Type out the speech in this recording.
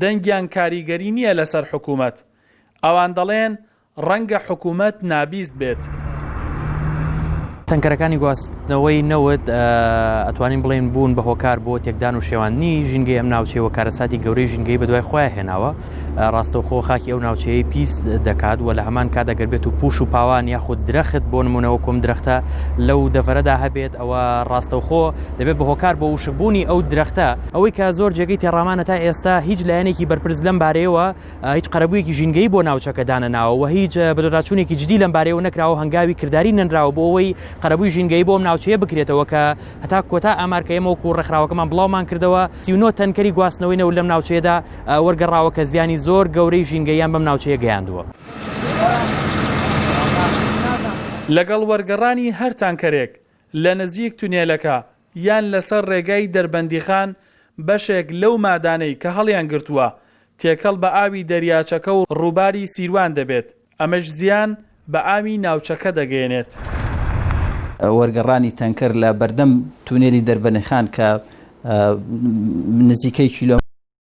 دەنگیان کاریگەری نییە لەسەر حکوومەت. ئەوان دەڵێن ڕەنگە حکوومەت نابیست بێت. تەنکەرەکانی گواستنەوەی نەوت ئەتوانین بڵێن بوون بە هۆکار بۆ تێکدان و شێواننی ژینگەی ئەم ناوچەیەوە کارەساتی گەورەی ژینگەی بەدوای خۆیان هێناوە. ڕاستەوخۆ خاکی ئەو ناوچەیە پیس دەکات و لە هەمان کات ئەگەر بێت و پوش و پاوان یاخود درەخت بۆ نمونەوە کۆم درەختە لەو دەڤەرەدا هەبێت ئەوە ڕاستەوخۆ دەبێت بە هۆکار بۆ وشکبوونی ئەو درەختە. ئەوەی کە زۆر جێگەی تێڕامانە تا ئێستا هیچ لایەنێکی بەرپرس لەم بارەیەوە هیچ قەرەبوویەکی ژینگەی بۆ ناوچەکە دانەناوە و هیچ بەدۆداچوونێکی جدی لەم بارەیەوە نەکراوە هەنگاوی کردداری نەنراوە بۆ ئەوەی قەرەبووی ژینگەی بۆ ئەم ناوچەیە بکرێتەوە کە هەتا کۆتا ئامارکەیەمە و ڕێکخراوەکەمان بڵاومان کردەوە 39 تەنکەری گواستنەوەی نەوت لەم ناوچەیەدا وەرگەڕاوە کە زیانی زۆر گەورەی ژینگەیان بەم ناوچەیە گەیاندووە. لەگەڵ وەرگەڕانی هەر تانکەرێک لە نزیک تونێلەکە یان لەسەر ڕێگای دەربەندیخان بەشێک لەو مادانەی کە هەڵیان گرتووە تێکەڵ بە ئاوی دەریاچەکە و ڕووباری سیروان دەبێت. ئەمەش زیان بە ئاوی ناوچەکە دەگەێنێت. وەرگەڕانی تەنکەر لە بەردەم تونێلی دەربەندیخان کە نزیکەی کیلۆ